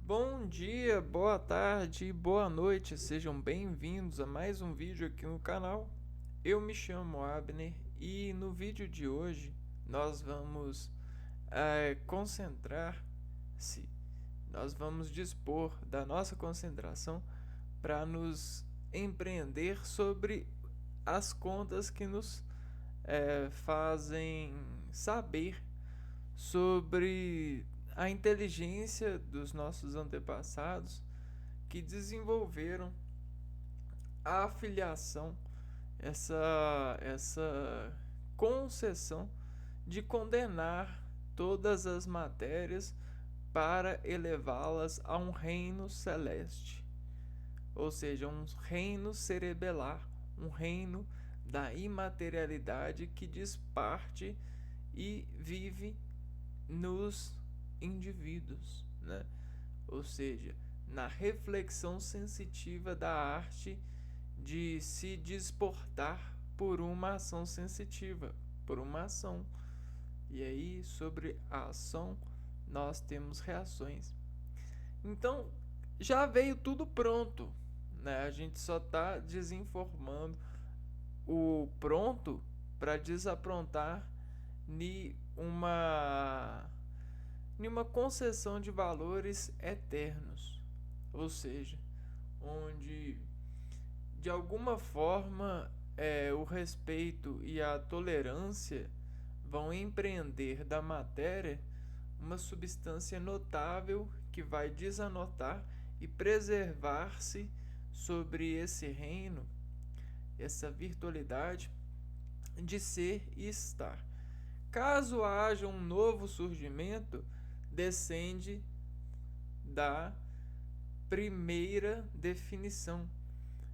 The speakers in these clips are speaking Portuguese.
Bom dia, boa tarde e boa noite, sejam bem-vindos a mais um vídeo aqui no canal. Eu me chamo Abner e no vídeo de hoje nós vamos concentrar-se, nós vamos dispor da nossa concentração para nos empreender sobre as contas que nos fazem saber sobre a inteligência dos nossos antepassados que desenvolveram a afiliação, essa concessão de condenar todas as matérias para elevá-las a um reino celeste, ou seja, um reino cerebelar, um reino da imaterialidade que disparte e vive nos indivíduos, né? Ou seja, na reflexão sensitiva da arte de se desportar por uma ação sensitiva, por uma ação. E aí, sobre a ação, nós temos reações. Então, já veio tudo pronto, né? A gente só está desinformando o pronto para desaprontar numa concessão de valores eternos, ou seja, onde de alguma forma o respeito e a tolerância vão empreender da matéria uma substância notável que vai desanotar e preservar-se sobre esse reino, essa virtualidade de ser e estar. Caso haja um novo surgimento, descende da primeira definição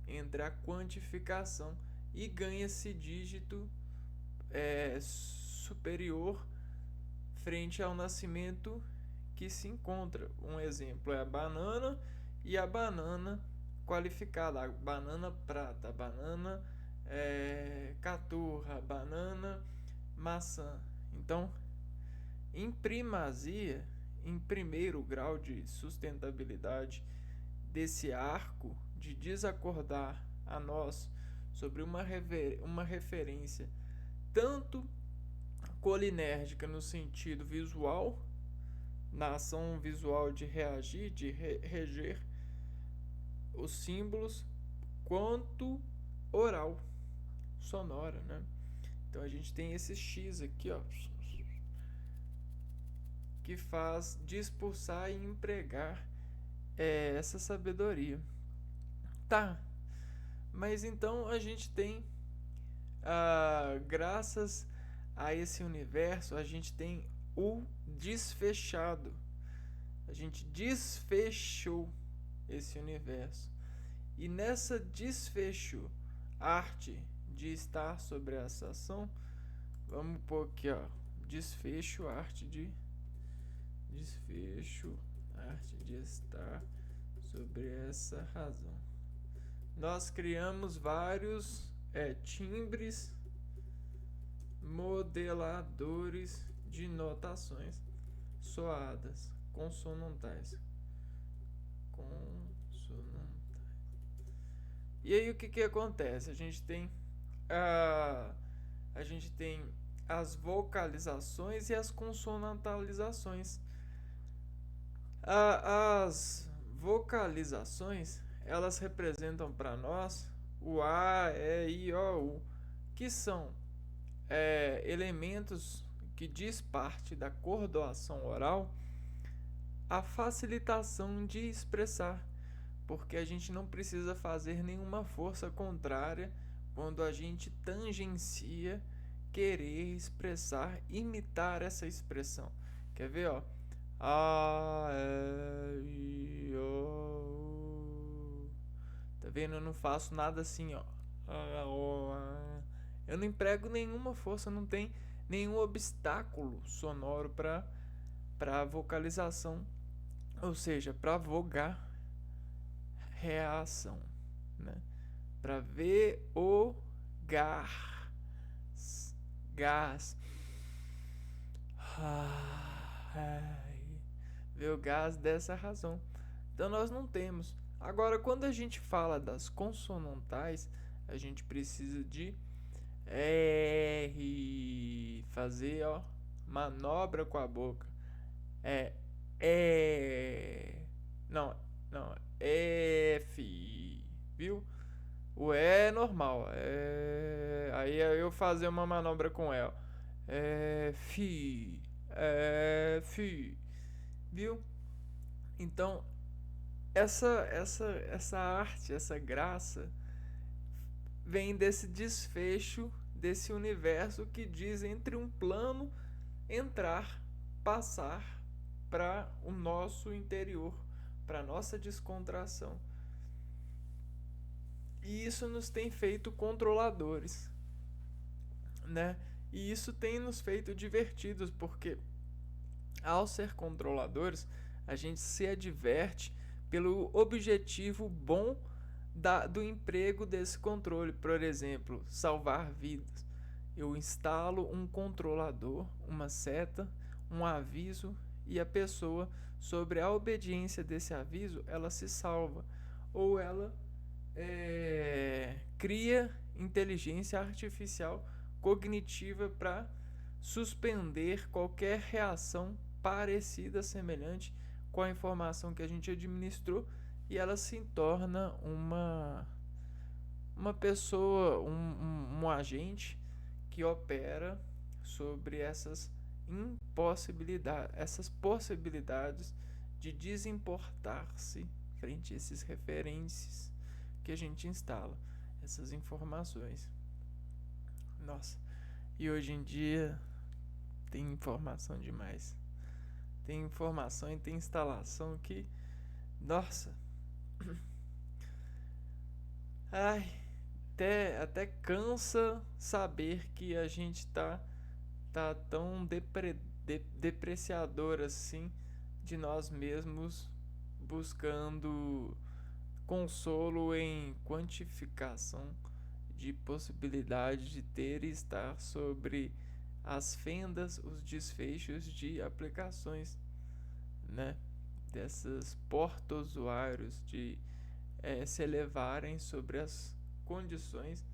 entre a quantificação e ganha-se dígito superior frente ao nascimento que se encontra. Um exemplo é a banana e a banana qualificada, a banana prata, a banana caturra, a banana maçã. Então, em primazia, em primeiro grau de sustentabilidade desse arco de desacordar a nós sobre uma referência tanto colinérgica no sentido visual, na ação visual de reagir, de reger os símbolos, quanto oral, sonora, né? Então a gente tem esse X aqui, ó, que faz dispursar e empregar essa sabedoria. Tá, mas então a gente tem, graças a esse universo, a gente tem o desfechado. A gente desfechou esse universo. E nessa desfecho, arte de estar sobre essa ação, vamos pôr aqui, ó, desfecho, arte de estar sobre essa razão. Nós criamos vários timbres modeladores de notações soadas, consonantais. E aí o que acontece? A gente tem as vocalizações e as consonantalizações. As vocalizações, elas representam para nós o A, E, I, O, U, que são elementos que diz parte da cordoação oral, a facilitação de expressar, porque a gente não precisa fazer nenhuma força contrária quando a gente tangencia querer expressar, imitar essa expressão. Quer ver, ó? A, E, I, O, U. Tá vendo? Eu não faço nada assim, ó. Eu não emprego nenhuma força, não tem nenhum obstáculo sonoro para vocalização, ou seja, para vogar reação, né? Para ver o gás, ver o gás dessa razão, Então nós não temos. Agora, quando a gente fala das consonantais, a gente precisa de R, fazer, ó, manobra com a boca. É, não, não, F, viu? O E é normal. Aí eu fazer uma manobra com ela. F, viu? Então, essa arte, essa graça vem desse desfecho, desse universo que diz entre um plano entrar, passar para o nosso interior, para nossa descontração. E isso nos tem feito controladores, né? E isso tem nos feito divertidos, porque ao ser controladores, a gente se adverte pelo objetivo bom do emprego desse controle. Por exemplo, salvar vidas. Eu instalo um controlador, uma seta, um aviso, e a pessoa, sobre a obediência desse aviso, ela se salva. Ou ela cria inteligência artificial cognitiva para suspender qualquer reação parecida, semelhante com a informação que a gente administrou, e ela se torna uma pessoa, um agente que opera sobre essas impossibilidades, essas possibilidades de desimportar-se frente a esses referências que a gente instala, essas informações. Nossa, e hoje em dia tem informação demais. Tem informação e tem instalação que, nossa, ai, até cansa saber que a gente tá tão depreciador assim de nós mesmos, buscando consolo em quantificação de possibilidade de ter e estar sobre as fendas, os desfechos de aplicações, né? Desses porta-usuários de se elevarem sobre as condições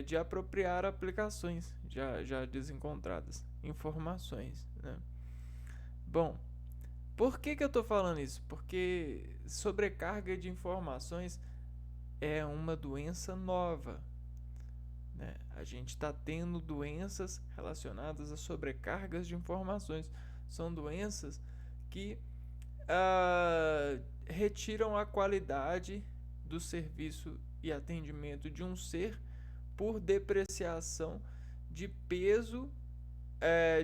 de apropriar aplicações já desencontradas, informações, né? Bom, por que eu estou falando isso? Porque sobrecarga de informações é uma doença nova, né? A gente está tendo doenças relacionadas a sobrecargas de informações. São doenças que retiram a qualidade do serviço e atendimento de um ser por depreciação de peso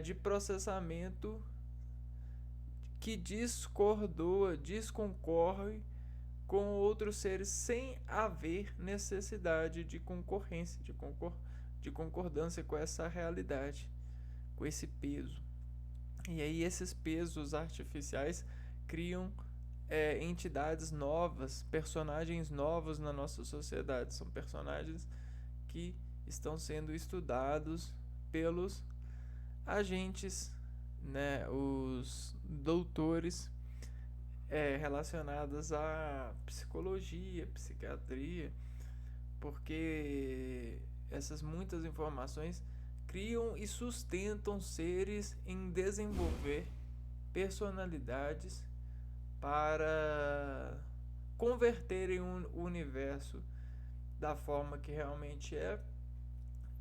de processamento que desconcorre com outros seres sem haver necessidade de concorrência, de concordância com essa realidade, com esse peso. E aí esses pesos artificiais criam entidades novas, personagens novos na nossa sociedade. São personagens que estão sendo estudados pelos agentes, né, os doutores relacionados à psicologia, psiquiatria, porque essas muitas informações criam e sustentam seres em desenvolver personalidades para converterem o universo da forma que realmente é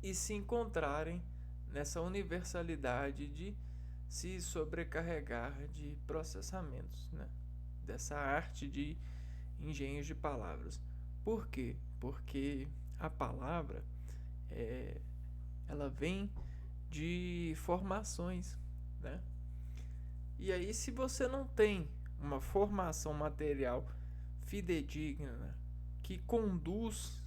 e se encontrarem nessa universalidade de se sobrecarregar de processamentos, né? Dessa arte de engenhos de palavras. Por quê? Porque a palavra ela vem de formações, né? E aí, se você não tem uma formação material fidedigna que conduz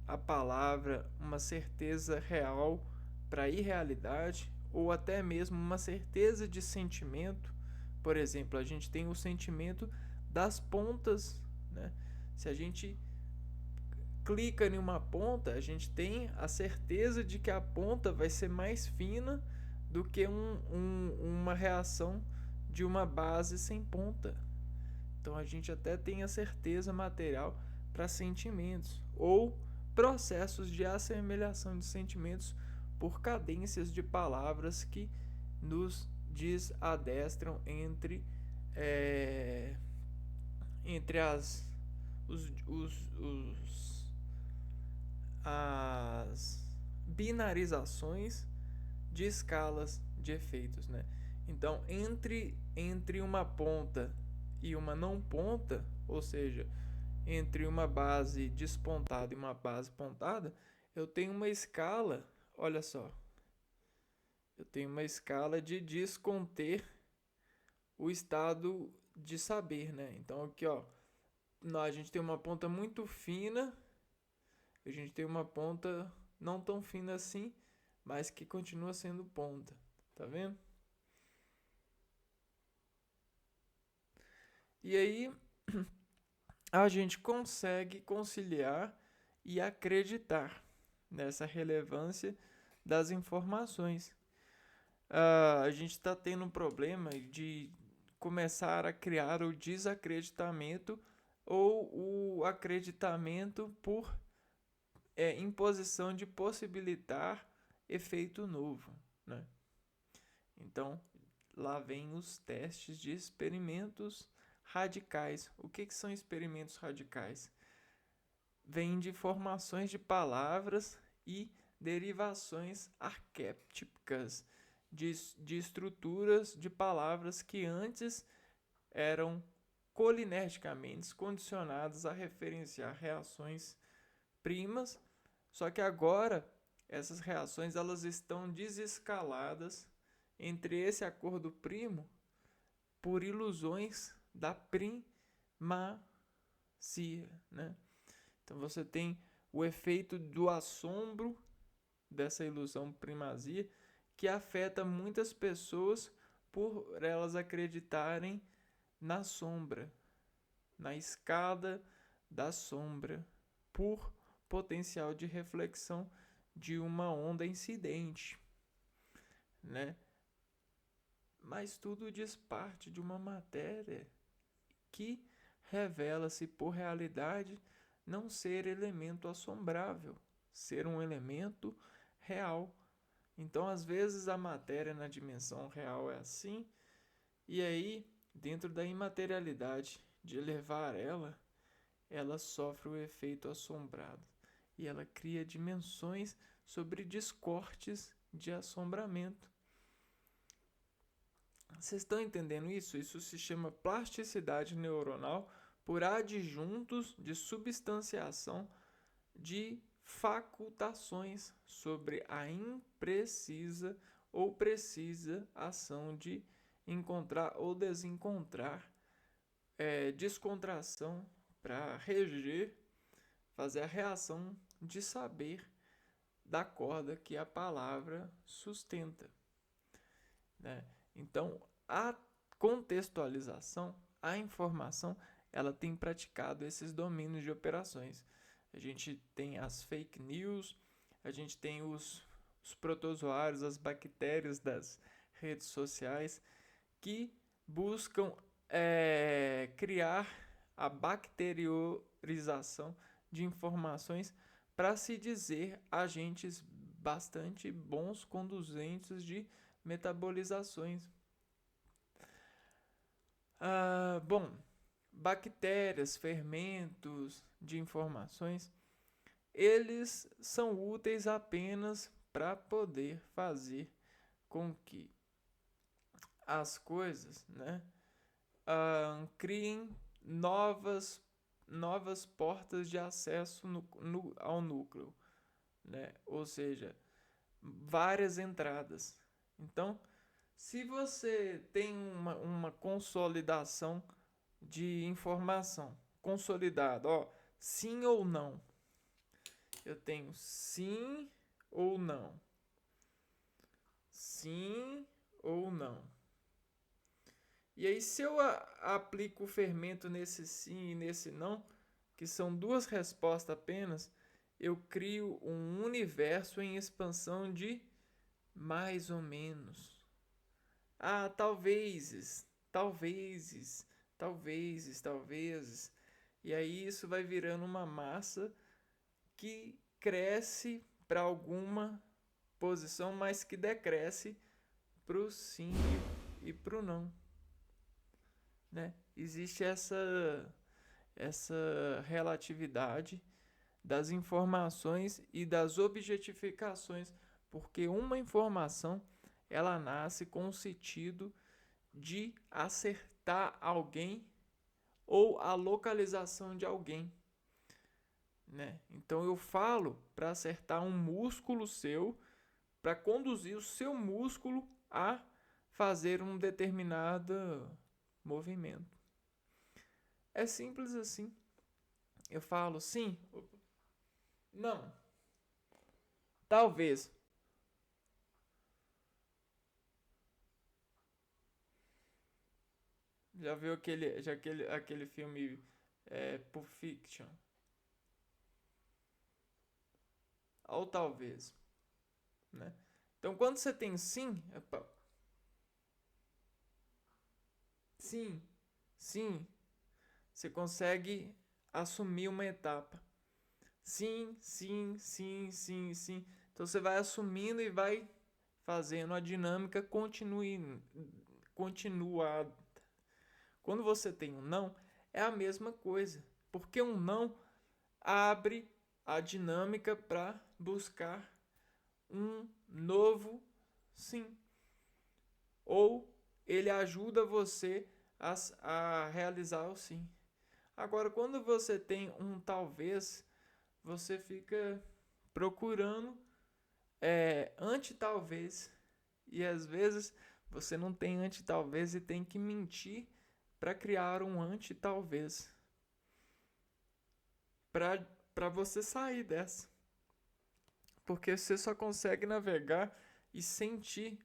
a palavra uma certeza real para a irrealidade, ou até mesmo uma certeza de sentimento, por exemplo, a gente tem o sentimento das pontas, né? Se a gente clica em uma ponta, a gente tem a certeza de que a ponta vai ser mais fina do que uma reação de uma base sem ponta. Então a gente até tem a certeza material para sentimentos ou processos de assemelhação de sentimentos por cadências de palavras que nos desadestram é, entre as binarizações de escalas de efeitos, né? Então, entre uma ponta e uma não ponta, ou seja, entre uma base despontada e uma base pontada, eu tenho uma escala, olha só, eu tenho uma escala de desconter o estado de saber, né? Então aqui, ó, a gente tem uma ponta muito fina, a gente tem uma ponta não tão fina assim, mas que continua sendo ponta, tá vendo? E aí a gente consegue conciliar e acreditar nessa relevância das informações. A gente está tendo um problema de começar a criar o desacreditamento ou o acreditamento por imposição de possibilitar efeito novo, né? Então, lá vem os testes de experimentos radicais. O que são experimentos radicais? Vêm de formações de palavras e derivações arquétipicas de estruturas de palavras que antes eram colinergicamente condicionadas a referenciar reações primas, só que agora essas reações elas estão desescaladas entre esse acordo primo por ilusões da primacia, né? Então você tem o efeito do assombro dessa ilusão primazia que afeta muitas pessoas por elas acreditarem na sombra, na escada da sombra, por potencial de reflexão de uma onda incidente, né? Mas tudo diz parte de uma matéria que revela-se por realidade não ser elemento assombrável, ser um elemento real. Então, às vezes, a matéria na dimensão real é assim, e aí, dentro da imaterialidade de elevar ela sofre o efeito assombrado. E ela cria dimensões sobre descortes de assombramento. Vocês estão entendendo isso? Isso se chama plasticidade neuronal por adjuntos de substanciação de facultações sobre a imprecisa ou precisa ação de encontrar ou desencontrar descontração para reger, fazer a reação de saber da corda que a palavra sustenta, né? Então, a contextualização, a informação, ela tem praticado esses domínios de operações. A gente tem as fake news, a gente tem os protozoários, as bactérias das redes sociais que buscam criar a bacteriorização de informações para se dizer agentes bastante bons conduzentes de metabolizações. Bom, bactérias, fermentos de informações, eles são úteis apenas para poder fazer com que as coisas, né, criem novas portas de acesso ao núcleo, né? Ou seja, várias entradas. Então, se você tem uma consolidação de informação consolidada, ó, sim ou não, eu tenho sim ou não, sim ou não. E aí, se eu aplico o fermento nesse sim e nesse não, que são duas respostas apenas, eu crio um universo em expansão de mais ou menos. Talvez, talvez. E aí isso vai virando uma massa que cresce para alguma posição, mas que decresce para o sim e para o não, né? Existe essa relatividade das informações e das objetificações, porque uma informação ela nasce com o sentido de acertar alguém ou a localização de alguém, né? Então eu falo para acertar um músculo seu, para conduzir o seu músculo a fazer um determinado movimento. É simples assim. Eu falo sim, não, talvez. Já viu aquele filme Pulp Fiction? Ou talvez, né? Então quando você tem sim, sim, sim, você consegue assumir uma etapa. Sim, sim, sim, sim, sim. Então você vai assumindo e vai fazendo a dinâmica continuada. Quando você tem um não, é a mesma coisa, porque um não abre a dinâmica para buscar um novo sim. Ou ele ajuda você a realizar o sim. Agora, quando você tem um talvez, você fica procurando anti-talvez. E às vezes você não tem anti-talvez e tem que mentir para criar um anti-talvez. Para você sair dessa. Porque você só consegue navegar e sentir,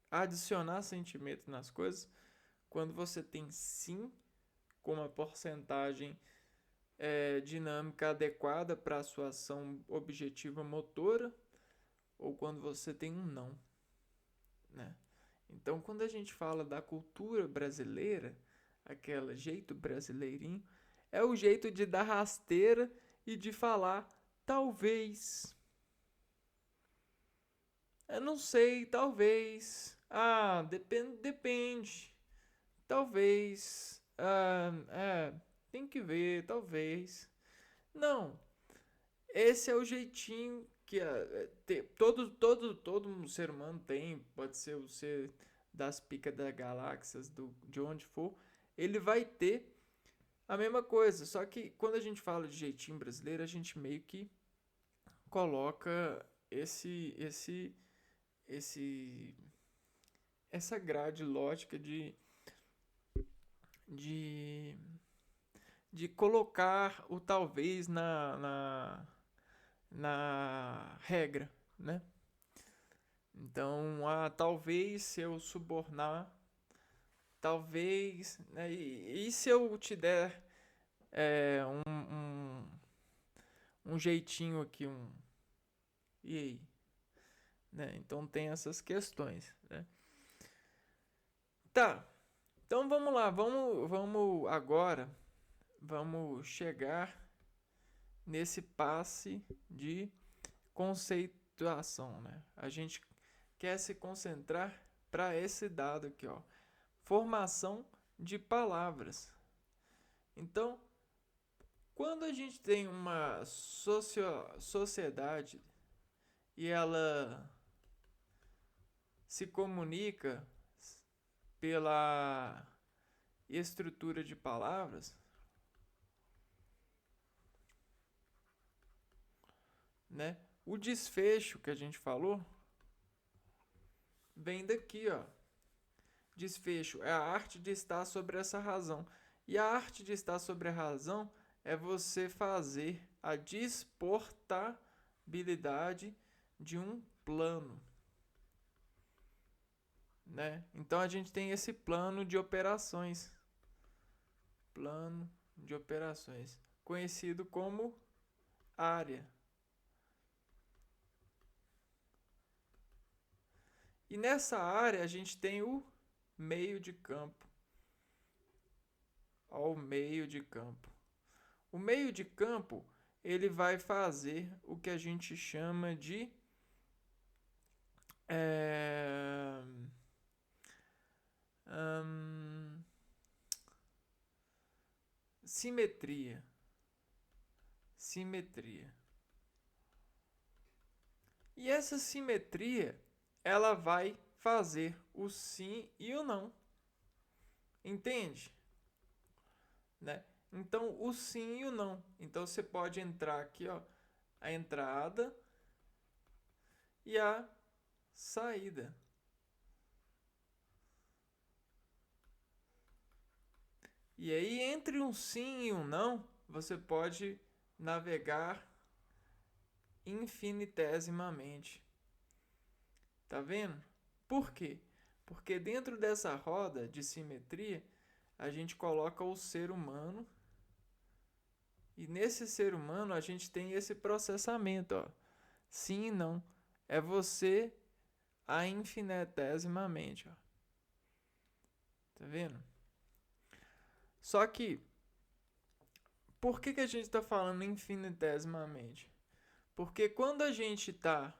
adicionar sentimento nas coisas quando você tem sim com uma porcentagem dinâmica adequada para a sua ação objetiva motora ou quando você tem um não, né? Então, quando a gente fala da cultura brasileira, aquele jeito brasileirinho, é o jeito de dar rasteira e de falar talvez. Eu não sei, talvez. Ah, depende. Talvez. Tem que ver, talvez. Não, esse é o jeitinho que todo ser humano tem. Pode ser o ser das picas das galáxias, de onde for. Ele vai ter a mesma coisa. Só que quando a gente fala de jeitinho brasileiro, a gente meio que coloca esse essa grade lógica de, de colocar o talvez na regra, né? Então, talvez se eu subornar, talvez, né? E se eu te der um jeitinho aqui, e aí, né? Então tem essas questões, né? Tá. Então vamos lá, vamos agora, vamos chegar nesse passe de conceituação, né? A gente quer se concentrar para esse dado aqui, ó. Formação de palavras. Então, quando a gente tem uma sociedade e ela se comunica pela estrutura de palavras, né? O desfecho que a gente falou vem daqui, ó. Desfecho é a arte de estar sobre essa razão. E a arte de estar sobre a razão é você fazer a disportabilidade de um plano, né? Então a gente tem esse plano de operações, conhecido como área. E nessa área a gente tem o meio de campo. ao meio de campo. O meio de campo, ele vai fazer o que a gente chama de é, hum, simetria. Simetria. E essa simetria, ela vai fazer o sim e o não. Entende? Né? Então, o sim e o não. Então, você pode entrar aqui, ó, a entrada e a saída. E aí, entre um sim e um não, você pode navegar infinitesimamente. Tá vendo? Por quê? Porque dentro dessa roda de simetria, a gente coloca o ser humano e nesse ser humano a gente tem esse processamento, ó. Sim e não. É você a infinitesimamente, ó. Tá vendo? Só que, por que a gente está falando infinitesimamente? Porque quando a gente está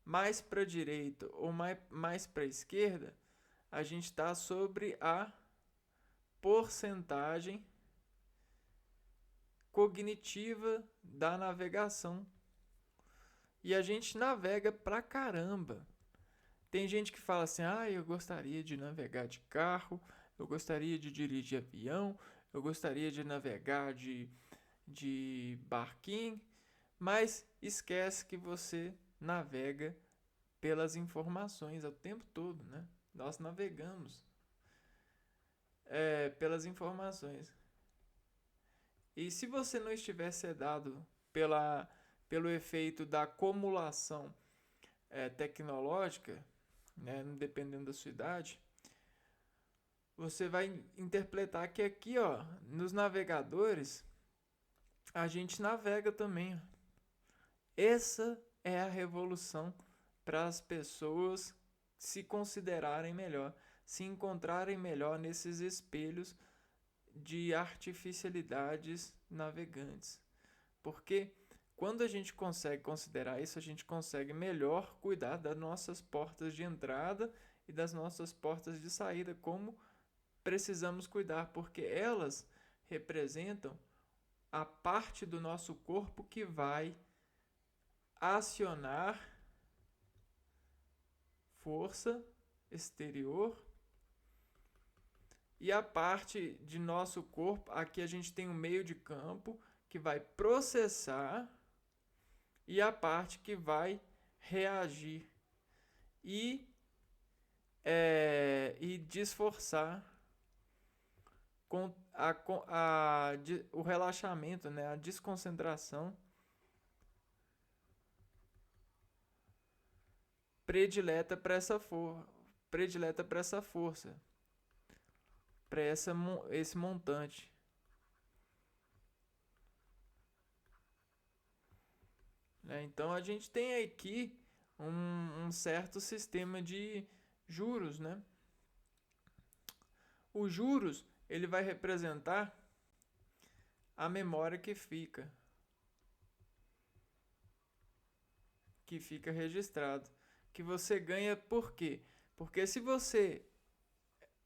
mais para a direita ou mais para a esquerda, a gente está sobre a porcentagem cognitiva da navegação. E a gente navega pra caramba. Tem gente que fala assim: ah, eu gostaria de navegar de carro, eu gostaria de dirigir avião, eu gostaria de navegar de barquinho, mas esquece que você navega pelas informações o tempo todo, né? Nós navegamos pelas informações. E se você não estiver sedado pelo efeito da acumulação tecnológica, né, dependendo da sua idade, você vai interpretar que aqui, ó, nos navegadores, a gente navega também. Essa é a revolução para as pessoas se considerarem melhor, se encontrarem melhor nesses espelhos de artificialidades navegantes. Porque quando a gente consegue considerar isso, a gente consegue melhor cuidar das nossas portas de entrada e das nossas portas de saída, como precisamos cuidar, porque elas representam a parte do nosso corpo que vai acionar força exterior e a parte de nosso corpo, aqui a gente tem um meio de campo que vai processar e a parte que vai reagir e, e desforçar com o relaxamento, né, a desconcentração predileta para essa força, para esse montante. Então a gente tem aqui um certo sistema de juros, né? O juros ele vai representar a memória que fica registrado, que você ganha por quê? Porque se você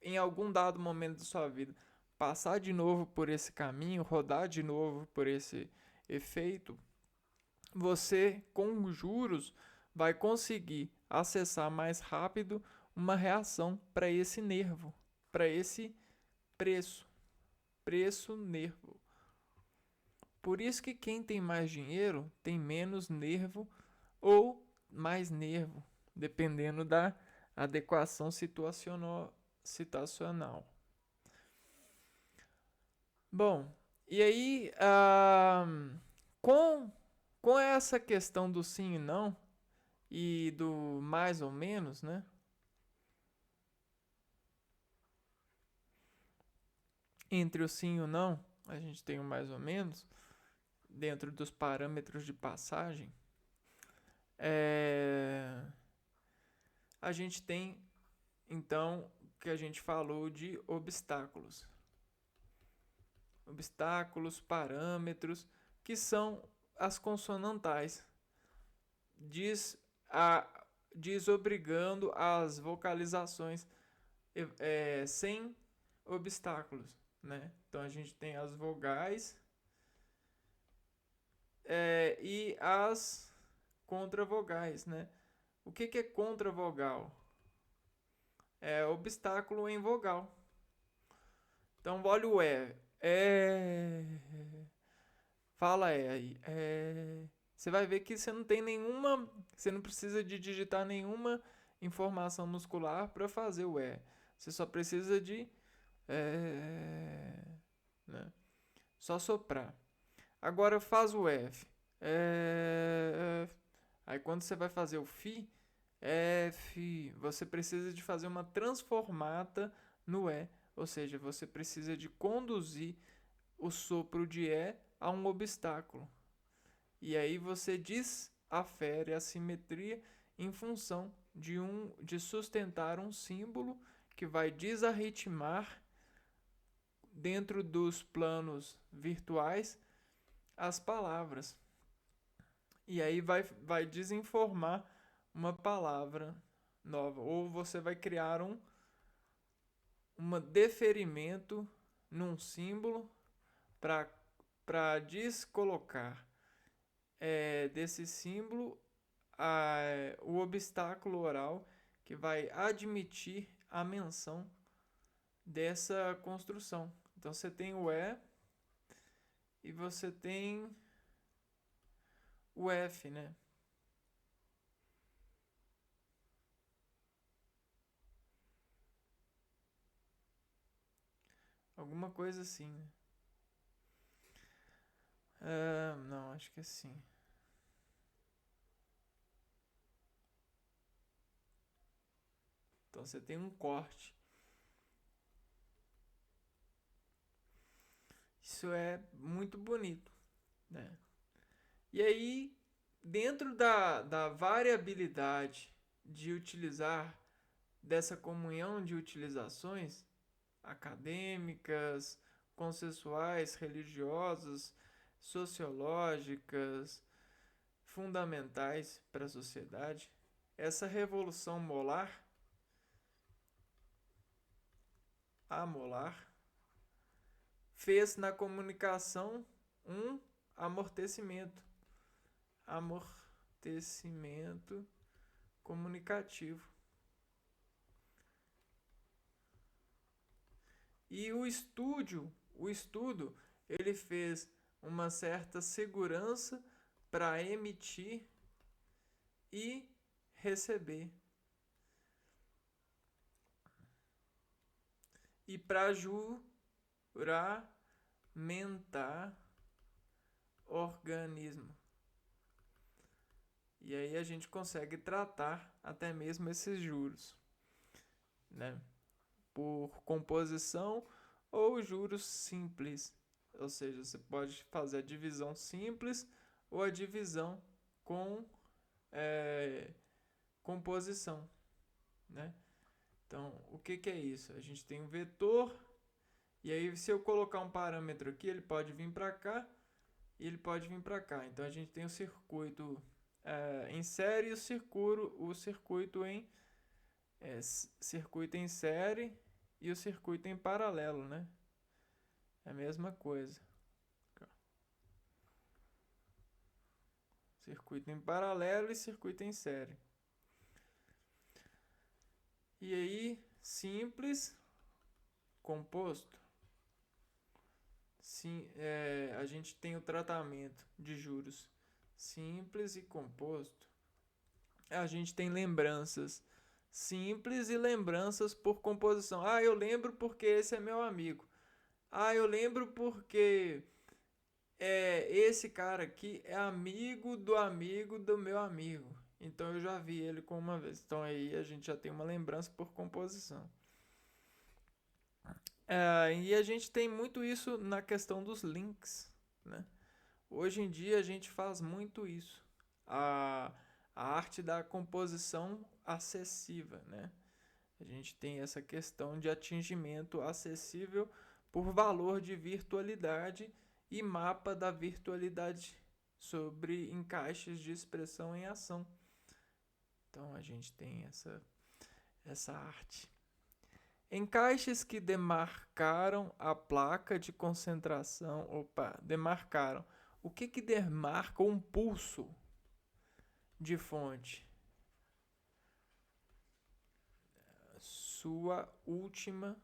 em algum dado momento da sua vida passar de novo por esse caminho, rodar de novo por esse efeito, você com os juros vai conseguir acessar mais rápido uma reação para esse nervo, para esse preço nervo. Por isso que quem tem mais dinheiro tem menos nervo ou mais nervo, dependendo da adequação situacional. Bom, e aí com essa questão do sim e não e do mais ou menos, né? Entre o sim e o não, a gente tem o mais ou menos dentro dos parâmetros de passagem. A gente tem então o que a gente falou de obstáculos. obstáculos, parâmetros, que são as consonantais. Diz, a, diz obrigando as vocalizações sem obstáculos, né? Então a gente tem as vogais e as contravogais, né? O que é contravogal? É obstáculo em vogal. Então olha o E. Fala E aí. Você vai ver que você não tem nenhuma. Você não precisa de digitar nenhuma informação muscular para fazer o E. Você só precisa de. Né? Só soprar. Agora faz o F. Aí quando você vai fazer o Fi, F, você precisa de fazer uma transformata no E. Ou seja, você precisa de conduzir o sopro de E a um obstáculo. E aí você desafere a simetria em função de sustentar um símbolo que vai desarritmar dentro dos planos virtuais as palavras. E aí vai desinformar uma palavra nova. Ou você vai criar um deferimento num símbolo para descolocar desse símbolo o obstáculo oral que vai admitir a menção dessa construção. Então você tem o e você tem o F, né? Alguma coisa assim, né? Não, acho que é assim. Então você tem um corte. Isso é muito bonito, né? E aí, dentro da variabilidade de utilizar dessa comunhão de utilizações acadêmicas, consensuais, religiosas, sociológicas, fundamentais para a sociedade, essa revolução molar, amolar, fez na comunicação um amortecimento comunicativo. E o estudo, ele fez uma certa segurança para emitir e receber. E para juramentar organismo. E aí a gente consegue tratar até mesmo esses juros, né? Por composição ou juros simples. Ou seja, você pode fazer a divisão simples ou a divisão com composição, né? Então, o que é isso? A gente tem um vetor, e aí se eu colocar um parâmetro aqui, ele pode vir para cá e ele pode vir para cá. Então, a gente tem o circuito em série e o circuito em série e o circuito em paralelo, né? É a mesma coisa. Circuito em paralelo e circuito em série. E aí, simples, composto. Sim, a gente tem o tratamento de juros simples e composto. A gente tem lembranças simples e lembranças por composição. Ah, eu lembro porque esse é meu amigo. Ah, eu lembro porque esse cara aqui é amigo do meu amigo. Então eu já vi ele com uma vez. Então aí a gente já tem uma lembrança por composição. E a gente tem muito isso na questão dos links, né? Hoje em dia a gente faz muito isso. A arte da composição acessível, né? A gente tem essa questão de atingimento acessível por valor de virtualidade e mapa da virtualidade sobre encaixes de expressão em ação. Então a gente tem essa arte. Encaixes que demarcaram a placa de concentração. Opa, demarcaram. O que demarca um pulso de fonte? Sua última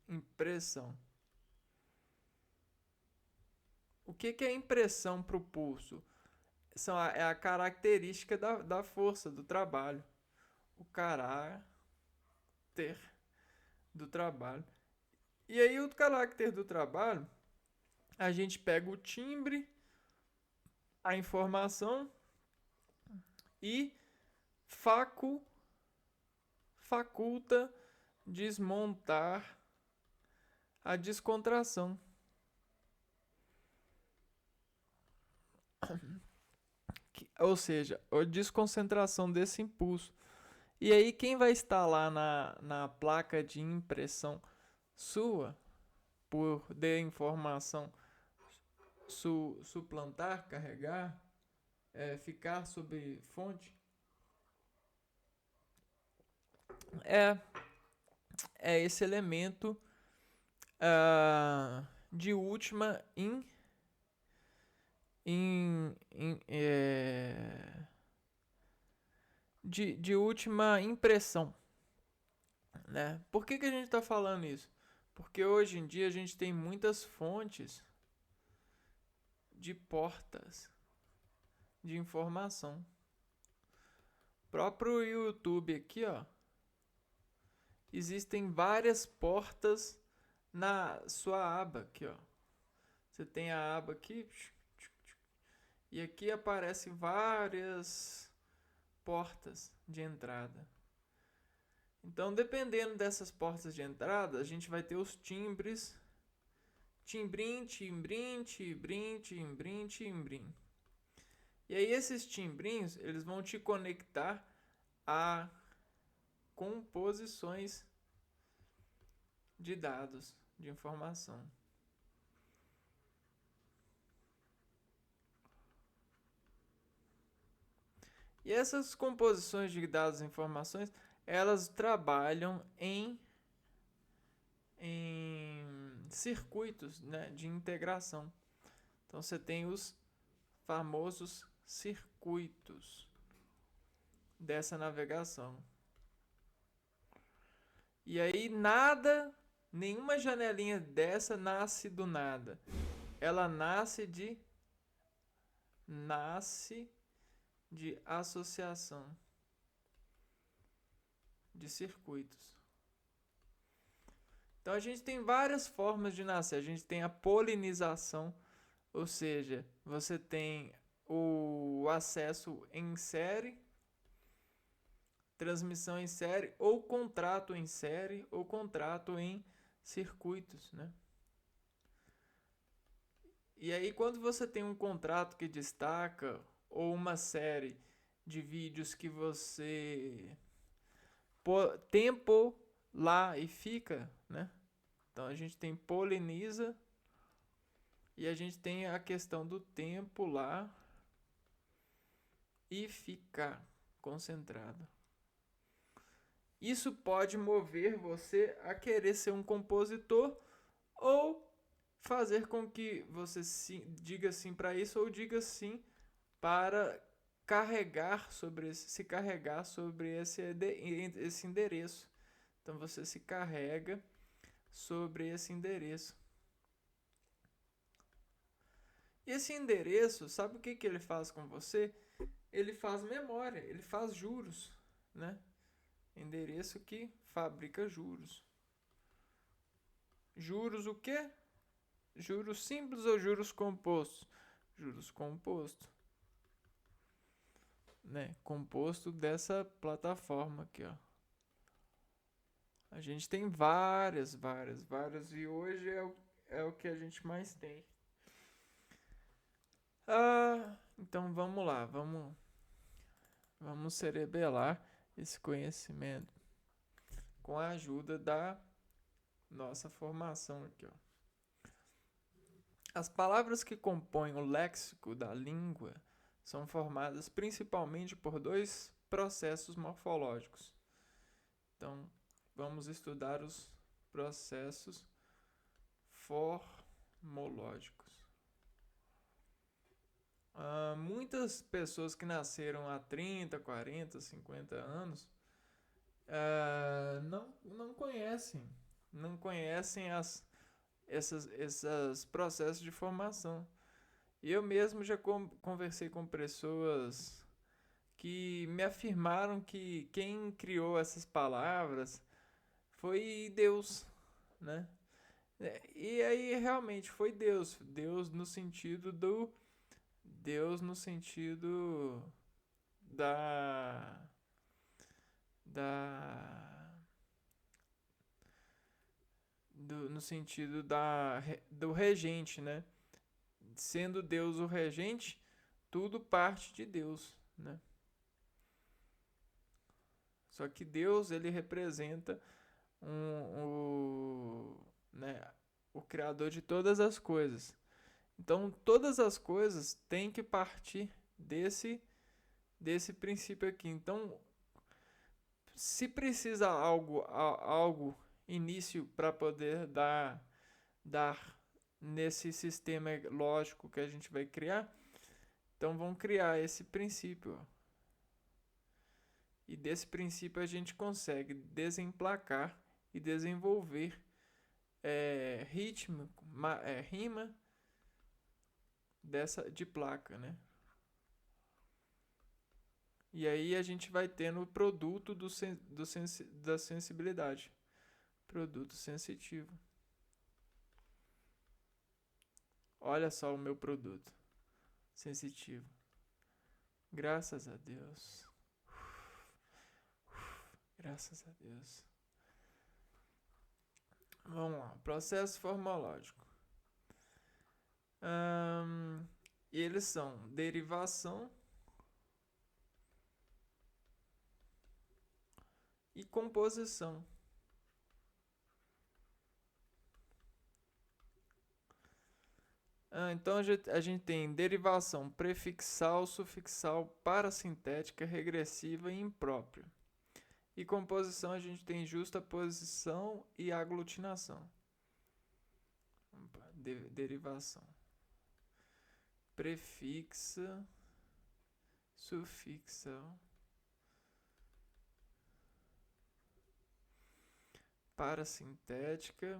impressão. O que é impressão para o pulso? É a característica da força do trabalho. O caráter do trabalho. E aí o caráter do trabalho, a gente pega o timbre, a informação e faculta desmontar a descontração. Ou seja, a desconcentração desse impulso. E aí quem vai estar lá na placa de impressão sua, por de informação suplantar, carregar, ficar sob fonte, é esse elemento de última de última impressão, né? Por que a gente está falando isso? Porque hoje em dia a gente tem muitas fontes de portas de informação. O próprio YouTube aqui, ó, existem várias portas na sua aba aqui, ó. Você tem a aba aqui e aqui aparecem várias portas de entrada. Então, dependendo dessas portas de entrada, a gente vai ter os timbres. Timbrim, timbrim, timbrim, timbrim, timbrim. E aí esses timbrinhos, eles vão te conectar a composições de dados, de informação. E essas composições de dados e informações, elas trabalham em circuitos, né, de integração. Então você tem os famosos circuitos dessa navegação. E aí nenhuma janelinha dessa nasce do nada. Ela nasce de associação de circuitos. Então a gente tem várias formas de nascer. A gente tem a polinização, ou seja, você tem o acesso em série, transmissão em série, ou contrato em série, ou contrato em circuitos, né? E aí quando você tem um contrato que destaca, ou uma série de vídeos que você tempo lá e fica, né? Então a gente tem poliniza e a gente tem a questão do tempo lá e ficar concentrado. Isso pode mover você a querer ser um compositor ou fazer com que você diga sim para isso ou diga sim para se carregar sobre esse endereço. Então você se carrega sobre esse endereço. E esse endereço, sabe o que ele faz com você? Ele faz memória, ele faz juros, né? Endereço que fabrica juros. Juros o quê? Juros simples ou juros compostos? Juros compostos. Né? Composto dessa plataforma aqui, ó. A gente tem várias, e hoje é o que a gente mais tem. Então vamos lá, vamos cerebelar esse conhecimento com a ajuda da nossa formação aqui, ó. As palavras que compõem o léxico da língua são formadas principalmente por dois processos morfológicos. Então, vamos estudar os processos formológicos. Muitas pessoas que nasceram há 30, 40, 50 anos não conhecem esses processos de formação. Eu mesmo já conversei com pessoas que me afirmaram que quem criou essas palavras foi Deus, né? E aí realmente foi Deus, Deus no sentido da da no sentido do regente, né? Sendo Deus o regente, tudo parte de Deus, né? Só que Deus, ele representa né, o criador de todas as coisas. Então, todas as coisas têm que partir desse princípio aqui. Então, se precisa algo início para poder dar nesse sistema lógico que a gente vai criar, então vamos criar esse princípio. E desse princípio a gente consegue desemplacar e desenvolver ritmo, rima de placa, né? E aí a gente vai tendo o produto da sensibilidade, produto sensitivo. Olha só o meu produto sensitivo. Graças a Deus. Graças a Deus. Vamos lá. Processo formológico. Eles são derivação e composição. Então a gente tem derivação prefixal, sufixal, parasintética, regressiva e imprópria. E composição a gente tem justaposição e aglutinação. Derivação. Prefixa, sufixa, parasintética,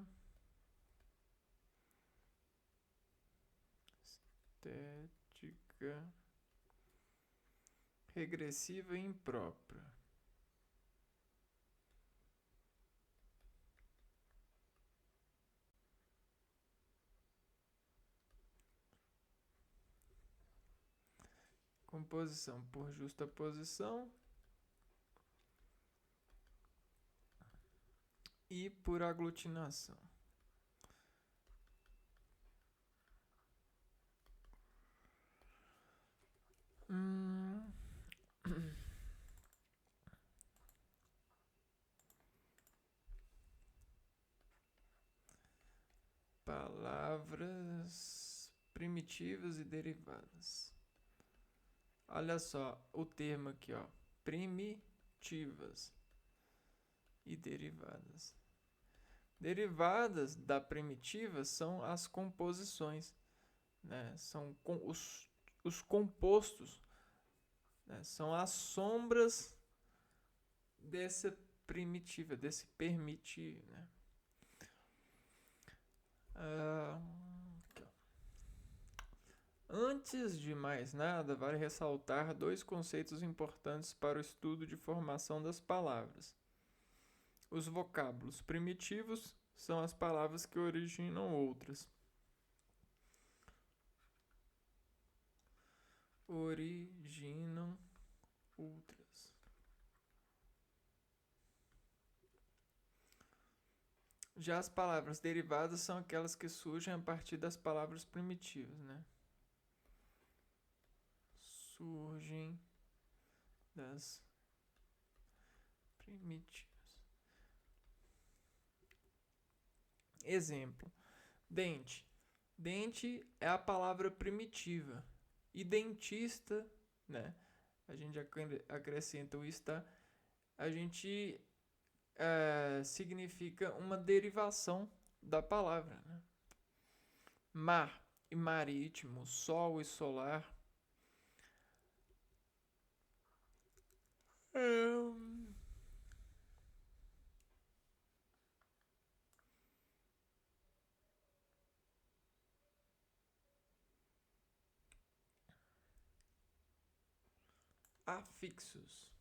sintética, regressiva e imprópria. Composição por justaposição e por aglutinação. Palavras primitivas e derivadas. Olha só o termo aqui, ó, primitivas e derivadas. Derivadas da primitiva são as composições, né? São os compostos, né? São as sombras dessa primitiva, desse permitir, né? Antes de mais nada, vale ressaltar dois conceitos importantes para o estudo de formação das palavras. Os vocábulos primitivos são as palavras que originam outras. Originam outras. Já as palavras derivadas são aquelas que surgem a partir das palavras primitivas, né? Surgem das primitivas. Exemplo: dente. Dente é a palavra primitiva. E dentista, né? A gente acrescenta o está. A gente significa uma derivação da palavra, né? Mar e marítimo, sol e solar. Afixos.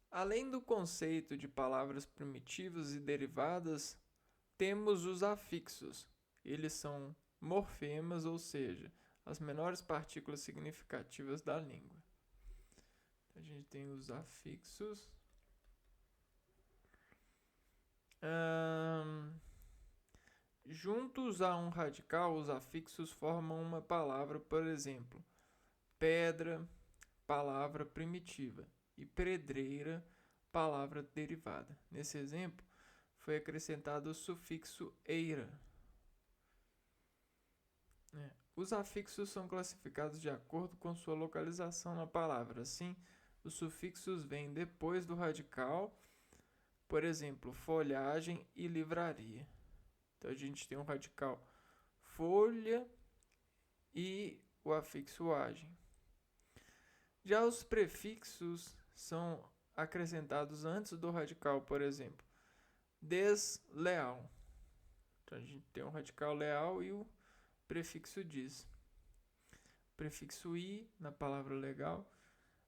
Além do conceito de palavras primitivas e derivadas, temos os afixos. Eles são morfemas, ou seja, as menores partículas significativas da língua. A gente tem os afixos. Juntos a um radical, os afixos formam uma palavra, por exemplo, pedra, palavra primitiva, e pedreira, palavra derivada. Nesse exemplo, foi acrescentado o sufixo eira. Os afixos são classificados de acordo com sua localização na palavra. Assim, os sufixos vêm depois do radical, por exemplo, folhagem e livraria. Então a gente tem um radical folha e o afixo agem. Já os prefixos são acrescentados antes do radical, por exemplo, desleal. Então a gente tem um radical leal e o prefixo diz. Prefixo i na palavra legal.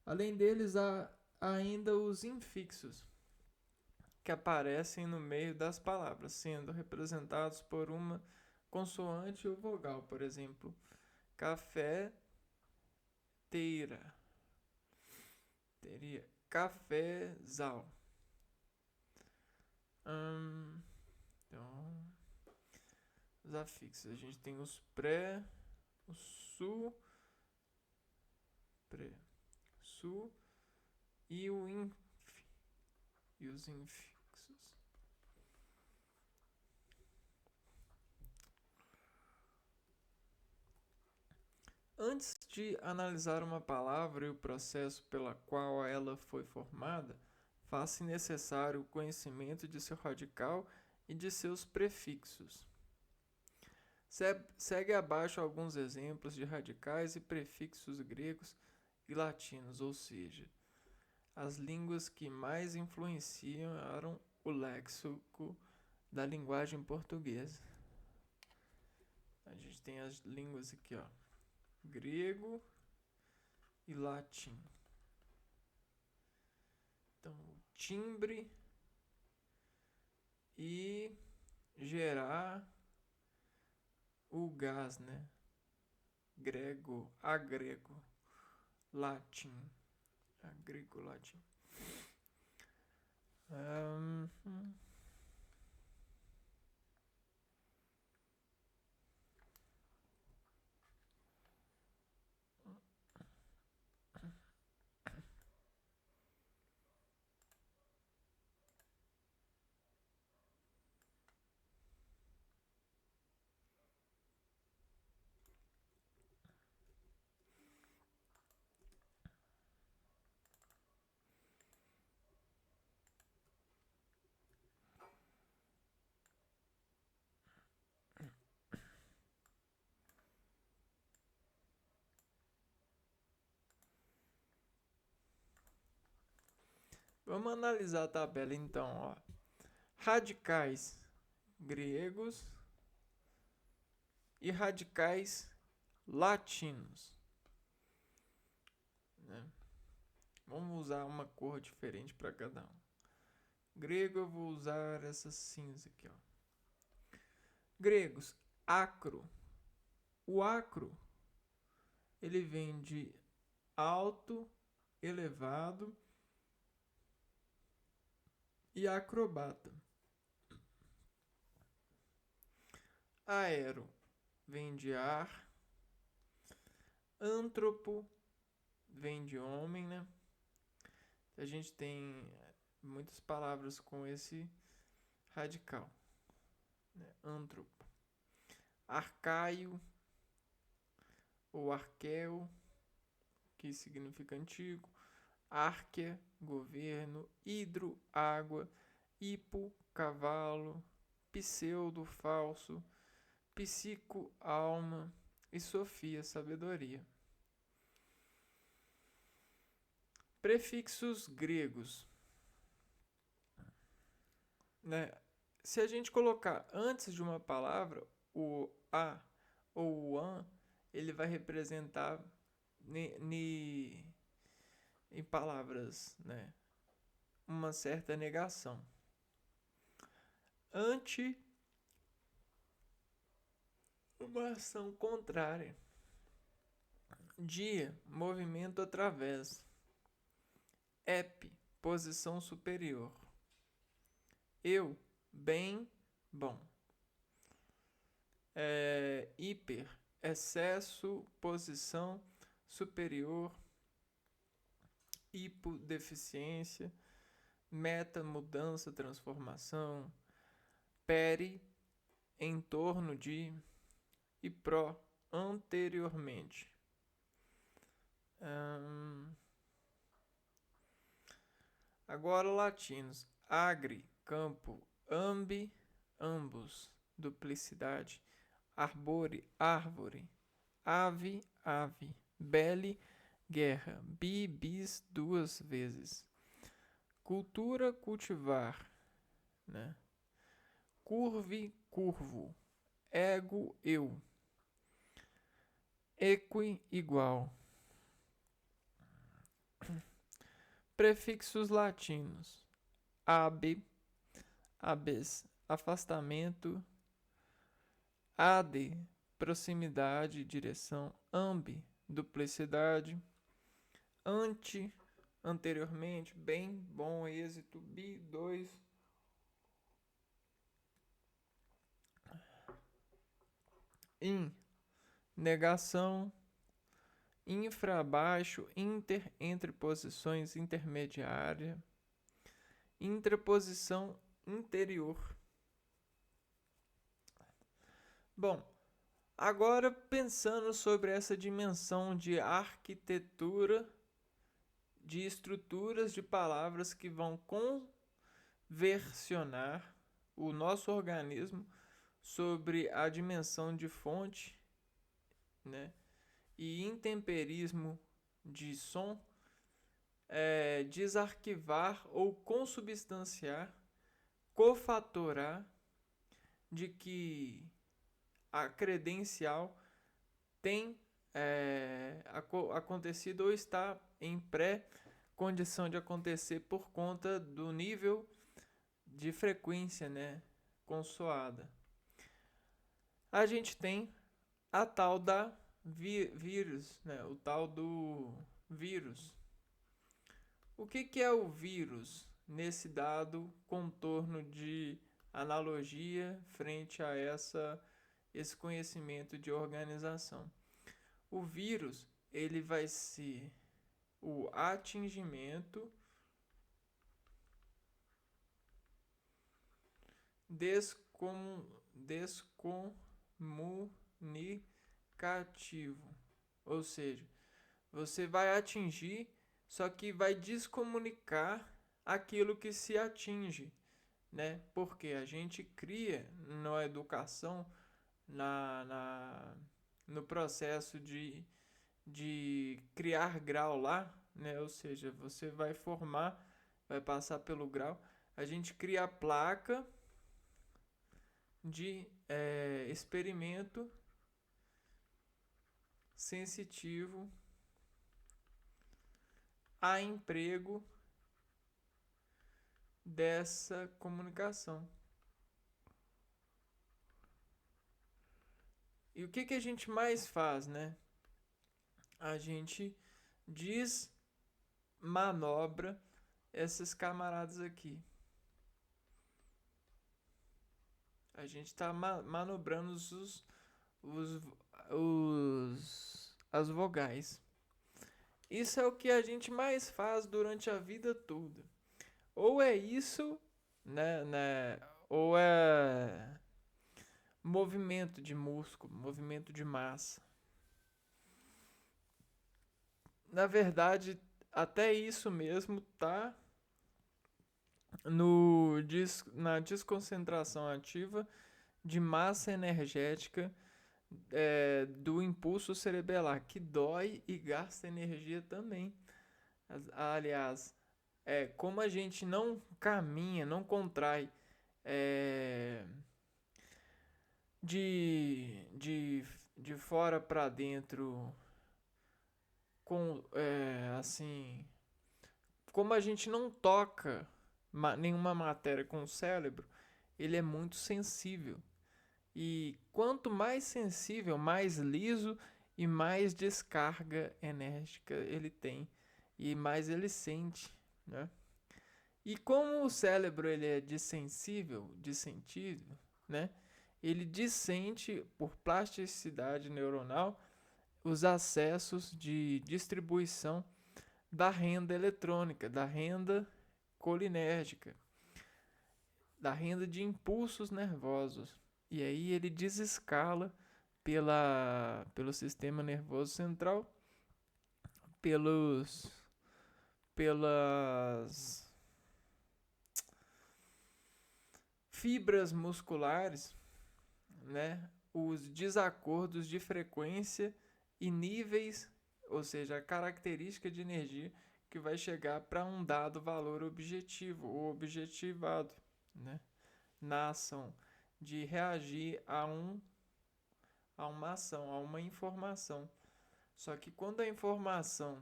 Além deles, há ainda os infixos, que aparecem no meio das palavras, sendo representados por uma consoante ou vogal. Por exemplo, café, teira. Teria cafezal. Então, os afixos. A gente tem os pré, o su, pré, su e o inf, e os infixos. Antes de analisar uma palavra e o processo pela qual ela foi formada, faz-se necessário o conhecimento de seu radical e de seus prefixos. Segue abaixo alguns exemplos de radicais e prefixos gregos e latinos, ou seja, as línguas que mais influenciaram o léxico da linguagem portuguesa. A gente tem as línguas aqui, ó, grego e latim. Então, o timbre e gerar o gás, né? Grego, agrego, latim. Agrego, latim. Vamos analisar a tabela então, ó. Radicais gregos e radicais latinos, né? Vamos usar uma cor diferente para cada um. Grego eu vou usar essa cinza aqui, ó. Gregos, acro. O acro ele vem de alto, elevado e acrobata. Aero vem de ar. Antropo vem de homem, né? A gente tem muitas palavras com esse radical, né? Antropo. Arcaio ou arqueu, que significa antigo. Árquea, governo. Hidro, água. Hipo, cavalo. Pseudo, falso. Psico, alma. E Sofia, sabedoria. Prefixos gregos, né? Se a gente colocar antes de uma palavra o a ou o an, ele vai representar em palavras, né, uma certa negação. Ante, uma ação contrária. Dia, movimento através. Ep, posição superior. Eu, bem, bom. Hiper, excesso, posição superior. Hipo, deficiência. Meta, mudança, transformação. Peri, em torno de. E pro, anteriormente. Agora latinos. Agri, campo. Ambi, ambos. Duplicidade. Arbore, árvore. Ave, ave. Belli, guerra. Bi, bis, duas vezes. Cultura, cultivar, né? Curve, curvo. Ego, eu. Equi, igual. Prefixos latinos. Ab, abes, afastamento. Ad, proximidade, direção. Ambi, duplicidade. Ante, anteriormente. Bem, bom, êxito. Bi, dois. In, negação. Infra, abaixo. Inter, entre posições, intermediária. Interposição, interior. Bom, agora pensando sobre essa dimensão de arquitetura, de estruturas de palavras que vão conversionar o nosso organismo sobre a dimensão de fonte, né? E intemperismo de som, desarquivar ou consubstanciar, cofatorar, de que a credencial tem acontecido ou está em pré-condição de acontecer por conta do nível de frequência, né, consoada. A gente tem a tal da vírus, né, o tal do vírus. O que é o vírus nesse dado contorno de analogia frente a esse conhecimento de organização? O vírus, ele vai ser o atingimento descomunicativo. Ou seja, você vai atingir, só que vai descomunicar aquilo que se atinge, né? Porque a gente cria na educação, no processo de criar grau lá, né? Ou seja, você vai formar, vai passar pelo grau. A gente cria a placa de experimento sensitivo a emprego dessa comunicação. E o que a gente mais faz, né? A gente desmanobra esses camaradas aqui. A gente está manobrando os, as vogais. Isso é o que a gente mais faz durante a vida toda. Ou é isso, né? Ou é movimento de músculo, movimento de massa. Na verdade, até isso mesmo tá na desconcentração ativa de massa energética do impulso cerebelar, que dói e gasta energia também. Aliás, como a gente não caminha, não contrai é, de, de, de fora para dentro, com assim, como a gente não toca nenhuma matéria com o cérebro, ele é muito sensível. E quanto mais sensível, mais liso e mais descarga enérgica ele tem e mais ele sente, né? E como o cérebro ele é dissensível, dissentido, né? Ele dissente por plasticidade neuronal os acessos de distribuição da renda eletrônica, da renda colinérgica, da renda de impulsos nervosos. E aí ele desescala pelo sistema nervoso central, pelos pelas fibras musculares, né? Os desacordos de frequência e níveis, ou seja, a característica de energia que vai chegar para um dado valor objetivo ou objetivado, né? Na ação de reagir a uma ação, a uma informação. Só que quando a informação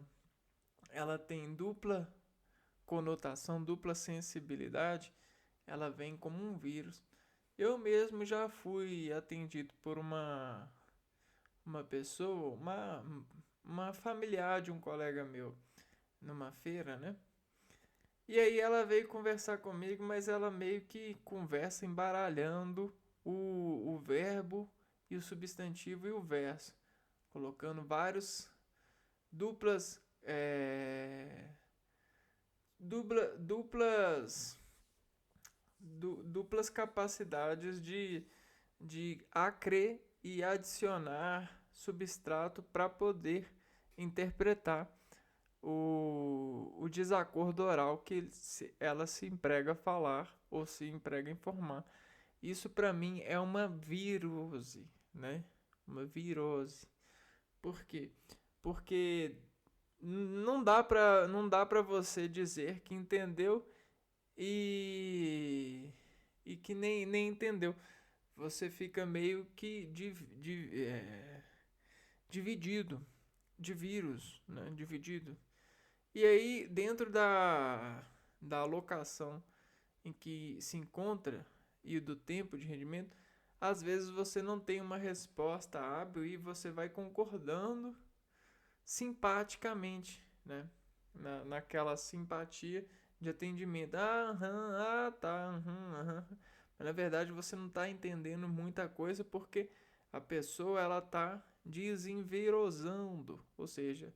ela tem dupla conotação, dupla sensibilidade, ela vem como um vírus. Eu mesmo já fui atendido por uma pessoa, uma familiar de um colega meu, numa feira, né? E aí ela veio conversar comigo, mas ela meio que conversa embaralhando o verbo e o substantivo e o verso, colocando vários duplas duplas duplas capacidades de acre e adicionar substrato para poder interpretar o desacordo oral que ela se emprega a falar ou se emprega a informar. Isso para mim é uma virose, né? Uma virose. Por quê? Porque não dá para você dizer que entendeu e que nem entendeu. Você fica meio que dividido, de vírus, né? Dividido. E aí, dentro da alocação em que se encontra e do tempo de rendimento, às vezes você não tem uma resposta hábil e você vai concordando simpaticamente, né? Naquela simpatia de atendimento. Tá, Mas na verdade você não está entendendo muita coisa porque a pessoa ela está desenvirosando, ou seja,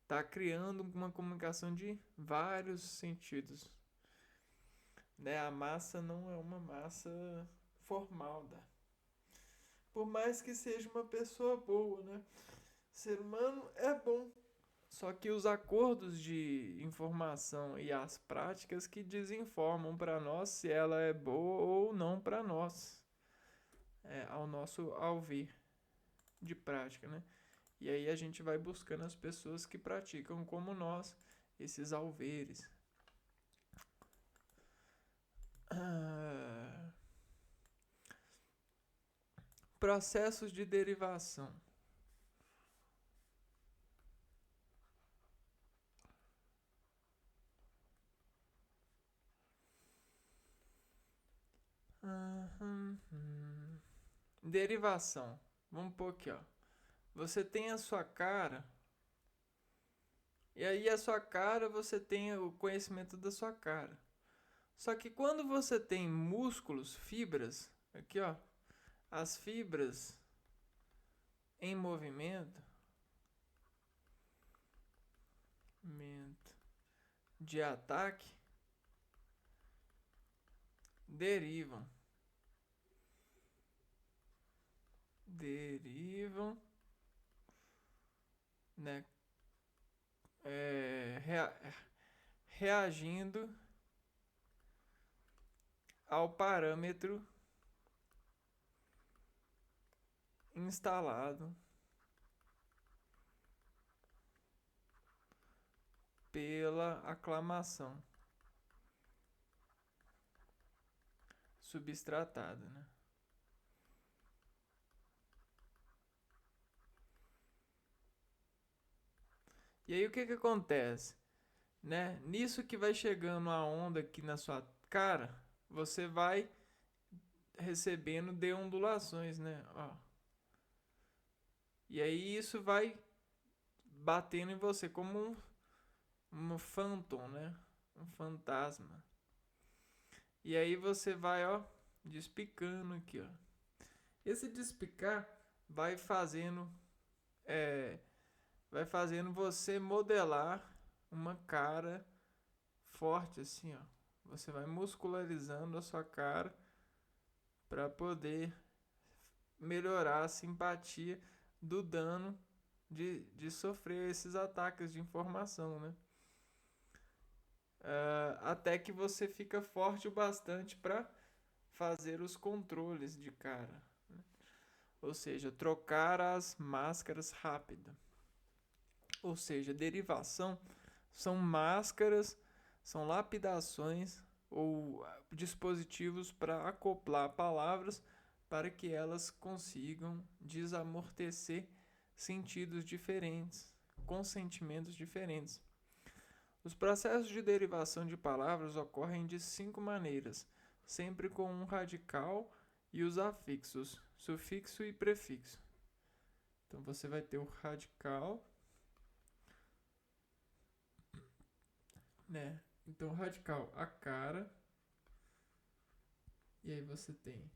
está criando uma comunicação de vários sentidos. Né? A massa não é uma massa formal, né? Por mais que seja uma pessoa boa, né? O ser humano é bom. Só que os acordos de informação e as práticas que desinformam para nós se ela é boa ou não para nós, ao nosso alver de prática, né? E aí a gente vai buscando as pessoas que praticam como nós esses alveres. Processos de derivação. Derivação. Vamos pôr aqui, ó. Você tem a sua cara. E aí a sua cara, você tem o conhecimento da sua cara. Só que quando você tem músculos, fibras, Aqui, ó. As fibras em movimento de ataque derivam né, reagindo ao parâmetro instalado pela aclamação substratada, né? E aí o que acontece, né? Nisso que vai chegando a onda aqui na sua cara, você vai recebendo deondulações, né? Ó. E aí isso vai batendo em você como um phantom, né? Um fantasma. E aí você vai, ó, despicando aqui, ó. Esse despicar vai fazendo vai fazendo você modelar uma cara forte assim, ó. Você vai muscularizando a sua cara para poder melhorar a simpatia do dano de sofrer esses ataques de informação, né? Até que você fica forte o bastante para fazer os controles de cara, né? Ou seja, trocar as máscaras rápido. Ou seja, derivação são máscaras, são lapidações ou dispositivos para acoplar palavras para que elas consigam desamortecer sentidos diferentes, com sentimentos diferentes. Os processos de derivação de palavras ocorrem de 5 maneiras, sempre com um radical e os afixos, sufixo e prefixo. Então você vai ter o radical, né? Então radical a cara, e aí você tem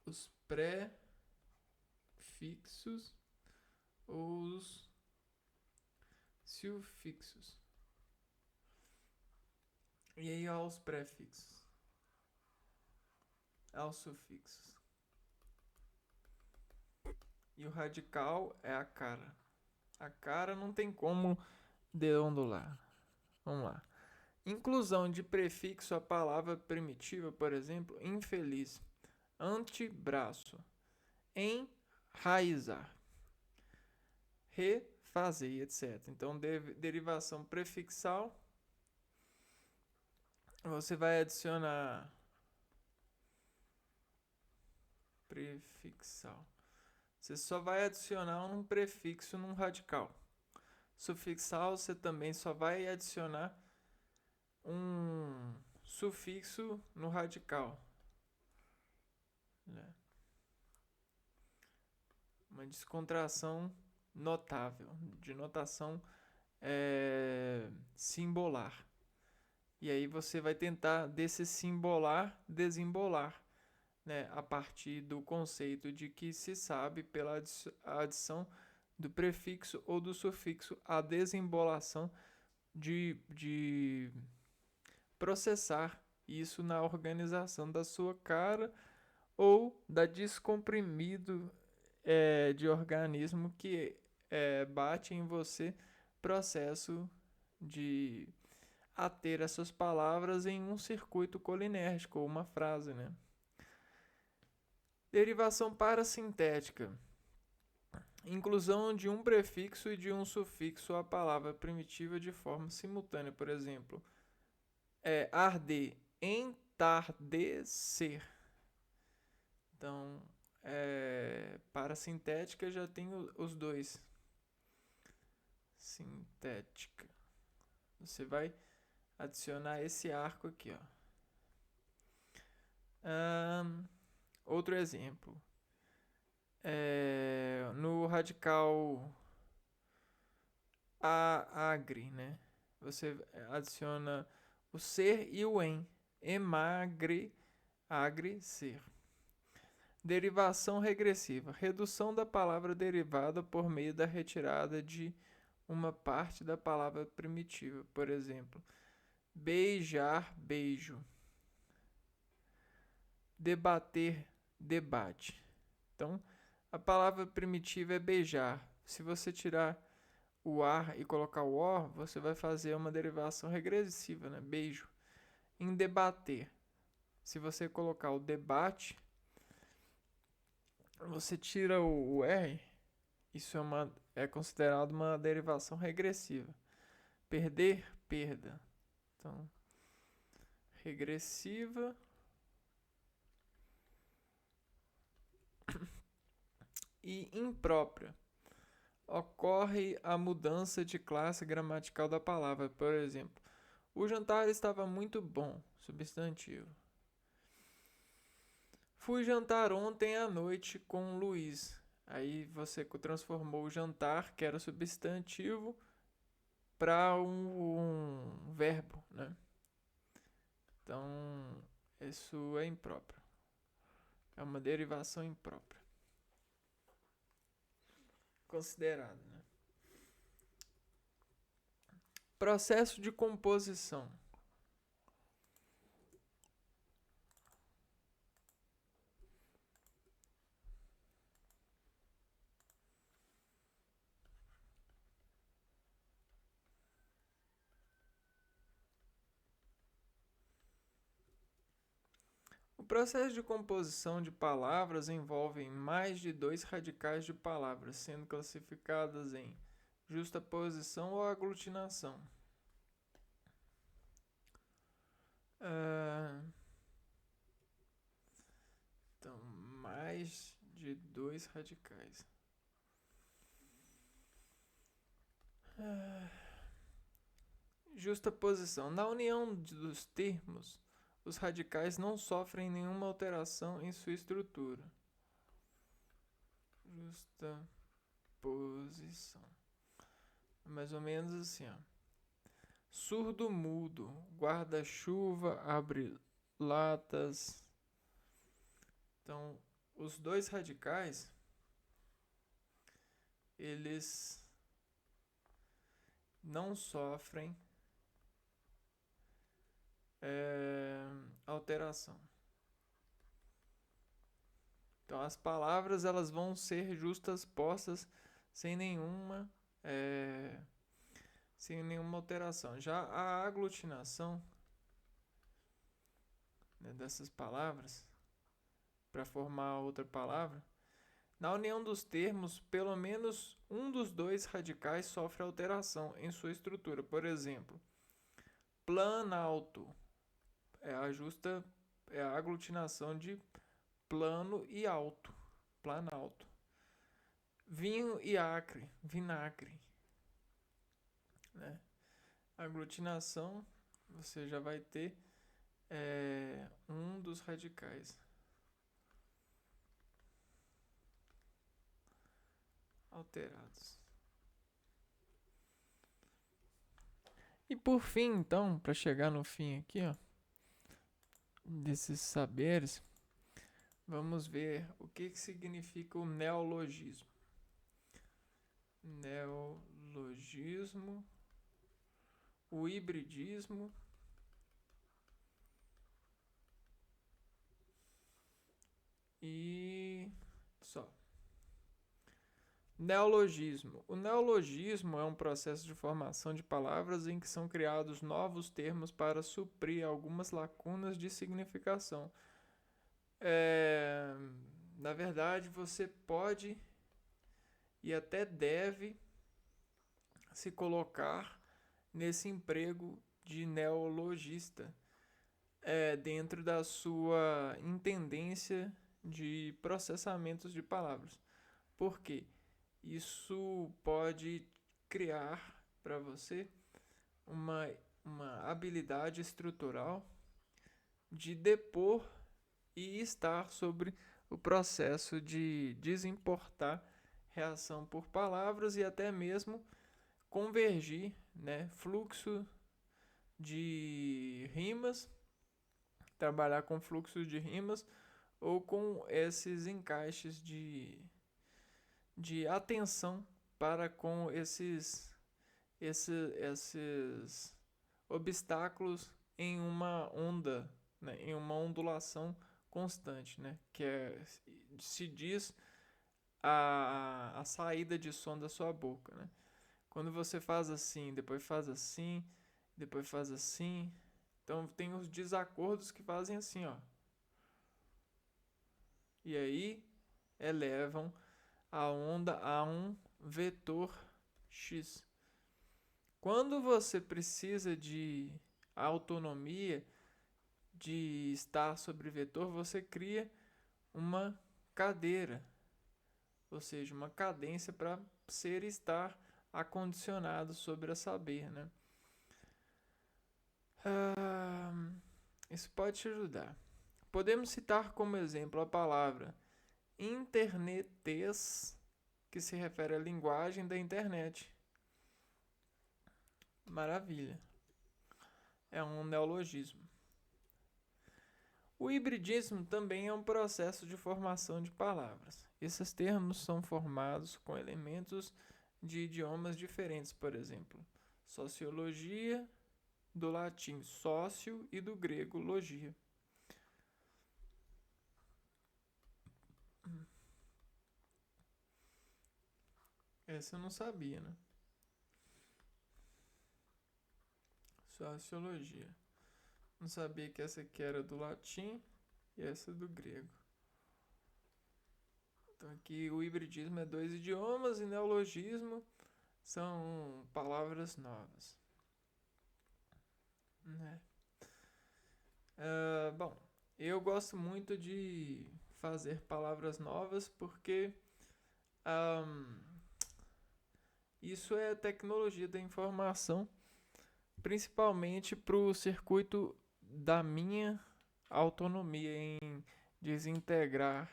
os pré-fixos ou os sufixos. E aí ó, os prefixos, aos sufixos. E o radical é a cara. A cara não tem como deondular. Vamos lá. Inclusão de prefixo à palavra primitiva, por exemplo, infeliz, antebraço, enraizar, refazer, etc. Então, derivação prefixal, você vai adicionar prefixal. Você só vai adicionar um prefixo num radical. Sufixal, você também só vai adicionar um sufixo no radical. Né? Uma descontração notável, de notação simbolar. E aí você vai tentar desse simbolar desembolar, né, a partir do conceito de que se sabe pela adição do prefixo ou do sufixo a desembolação de processar isso na organização da sua cara ou da descomprimido de organismo que bate em você, processo de a ter essas palavras em um circuito colinérgico ou uma frase, né? Derivação parasintética. Inclusão de um prefixo e de um sufixo à palavra primitiva de forma simultânea. Por exemplo, arder, entardecer. Então, parasintética já tem os dois. Sintética. Você vai adicionar esse arco aqui, ó. Outro exemplo. No radical agre, né? Você adiciona o ser e o em. Emagre, agre, ser. Derivação regressiva. Redução da palavra derivada por meio da retirada de uma parte da palavra primitiva. Por exemplo, beijar, beijo. Debater, debate. Então, a palavra primitiva é beijar. Se você tirar o ar e colocar o or, você vai fazer uma derivação regressiva, né? Beijo. Em debater, se você colocar o debate, você tira o R, isso é considerado uma derivação regressiva. Perder, perda. Então, regressiva. E imprópria. Ocorre a mudança de classe gramatical da palavra. Por exemplo, o jantar estava muito bom, substantivo. Fui jantar ontem à noite com o Luiz. Aí você transformou o jantar, que era substantivo, para um verbo, né? Então, isso é impróprio. É uma derivação imprópria. Considerado, né? Processo de composição. O processo de composição de palavras envolve mais de dois radicais de palavras, sendo classificadas em justaposição ou aglutinação. Então, mais de dois radicais. Justaposição. Na união dos termos, os radicais não sofrem nenhuma alteração em sua estrutura. Justaposição. Mais ou menos assim, ó. Surdo mudo, guarda-chuva, abre latas. Então, os dois radicais, eles não sofrem alteração. Então, as palavras elas vão ser justas postas sem nenhuma alteração. Já a aglutinação, né, dessas palavras para formar outra palavra, na união dos termos, pelo menos um dos dois radicais sofre alteração em sua estrutura. Por exemplo, planalto é a aglutinação de plano e alto, planalto. Vinho e acre, vinagre, né? Aglutinação, você já vai ter um dos radicais alterados. E por fim, então, para chegar no fim aqui, ó, desses saberes, vamos ver o que significa o neologismo. Neologismo, o hibridismo e só. Neologismo. O neologismo é um processo de formação de palavras em que são criados novos termos para suprir algumas lacunas de significação. Na verdade, você pode e até deve se colocar nesse emprego de neologista dentro da sua intendência de processamentos de palavras. Por quê? Isso pode criar para você uma habilidade estrutural de depor e estar sobre o processo de desimportar reação por palavras e até mesmo convergir, né, fluxo de rimas trabalhar com fluxos de rimas ou com esses encaixes de atenção para com esses obstáculos em uma onda, né, em uma ondulação constante, né, se diz a saída de som da sua boca, né? Quando você faz assim, depois faz assim, depois faz assim, então tem os desacordos que fazem assim, ó. E aí elevam a onda a um vetor x. Quando você precisa de autonomia, de estar sobre vetor, você cria uma cadeira, ou seja, uma cadência para ser e estar acondicionado sobre a saber, né? Isso pode te ajudar. Podemos citar como exemplo a palavra internetês, que se refere à linguagem da internet. Maravilha. É um neologismo. O hibridismo também é um processo de formação de palavras. Esses termos são formados com elementos de idiomas diferentes, por exemplo, sociologia, do latim sócio e do grego logia. Essa eu não sabia, né? Sociologia. Não sabia que essa aqui era do latim e essa do grego. Então aqui o hibridismo é 2 idiomas e neologismo são palavras novas. Né? Bom, eu gosto muito de fazer palavras novas porque isso é tecnologia da informação, principalmente para o circuito da minha autonomia em desintegrar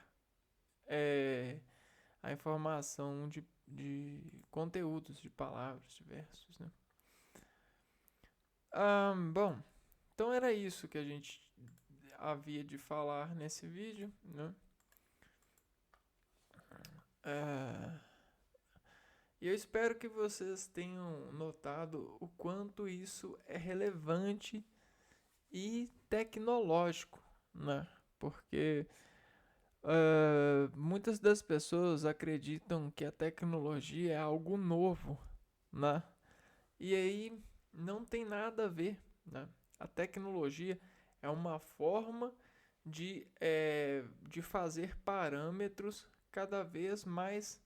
a informação de conteúdos, de palavras diversos. Né? Bom, então era isso que a gente havia de falar nesse vídeo. Né? E eu espero que vocês tenham notado o quanto isso é relevante e tecnológico, né? Porque muitas das pessoas acreditam que a tecnologia é algo novo, né? E aí não tem nada a ver, né? A tecnologia é uma forma de fazer parâmetros cada vez mais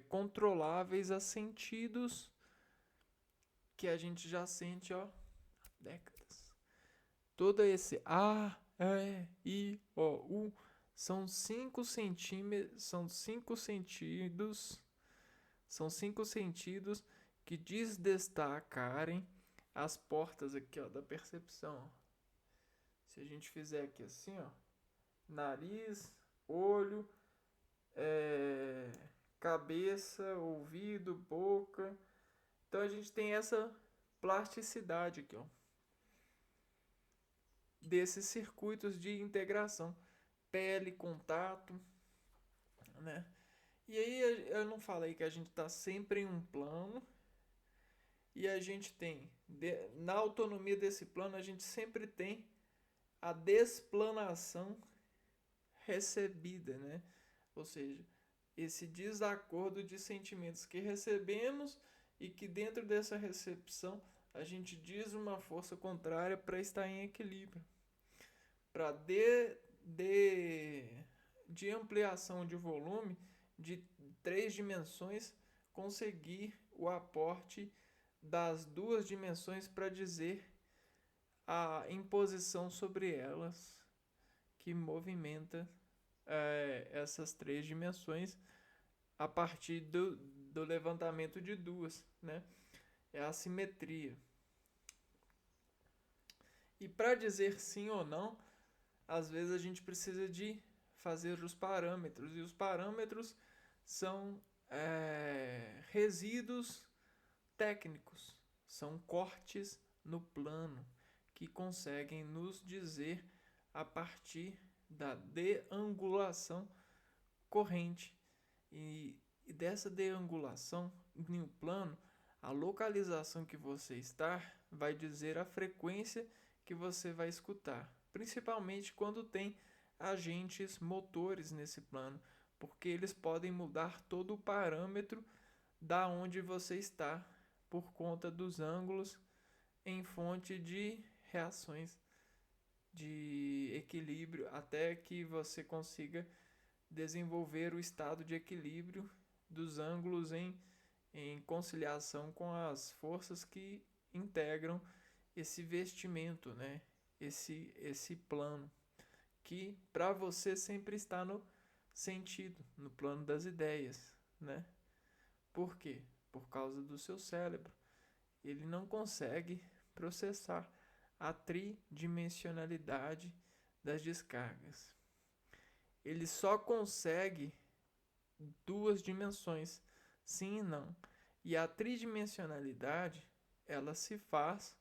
controláveis a sentidos que a gente já sente há décadas. Todo esse A, E, I, O, U são 5 centímetros, são 5 sentidos que desdestacarem as portas aqui, ó, da percepção. Se a gente fizer aqui assim, ó, nariz, olho, cabeça, ouvido, boca. Então a gente tem essa plasticidade aqui, ó, desses circuitos de integração, pele, contato, né? E aí eu não falei que a gente está sempre em um plano e a gente tem, na autonomia desse plano, a gente sempre tem a desplanação recebida, né? Ou seja, esse desacordo de sentimentos que recebemos e que dentro dessa recepção a gente diz uma força contrária para estar em equilíbrio. Para de ampliação de volume de 3 dimensões conseguir o aporte das 2 dimensões para dizer a imposição sobre elas que movimenta essas 3 dimensões a partir do levantamento de duas, né? É a simetria. E para dizer sim ou não, às vezes a gente precisa de fazer os parâmetros. E os parâmetros são resíduos técnicos, são cortes no plano que conseguem nos dizer a partir da deangulação corrente. E dessa deangulação em um plano, a localização que você está vai dizer a frequência que você vai escutar, principalmente quando tem agentes motores nesse plano, porque eles podem mudar todo o parâmetro da onde você está por conta dos ângulos em fonte de reações de equilíbrio até que você consiga desenvolver o estado de equilíbrio dos ângulos em conciliação com as forças que integram esse vestimento, né? Esse plano, que para você sempre está no sentido, no plano das ideias, né? Por quê? Por causa do seu cérebro. Ele não consegue processar a tridimensionalidade das descargas. Ele só consegue duas dimensões, sim e não. E a tridimensionalidade, ela se faz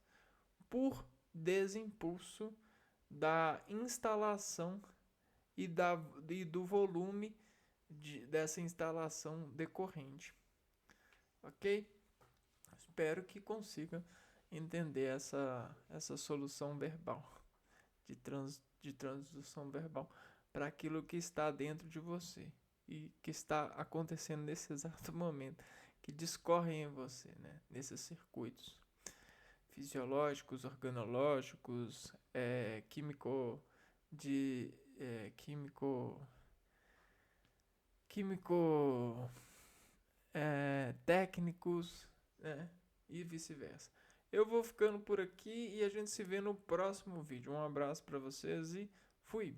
por desimpulso da instalação e do volume dessa instalação decorrente. Ok? Espero que consiga entender essa solução verbal, de transdução verbal, para aquilo que está dentro de você e que está acontecendo nesse exato momento, que discorrem em você, né? Nesses circuitos fisiológicos, organológicos, químico de químico técnicos, né? E vice-versa. Eu vou ficando por aqui e a gente se vê no próximo vídeo. Um abraço para vocês e fui!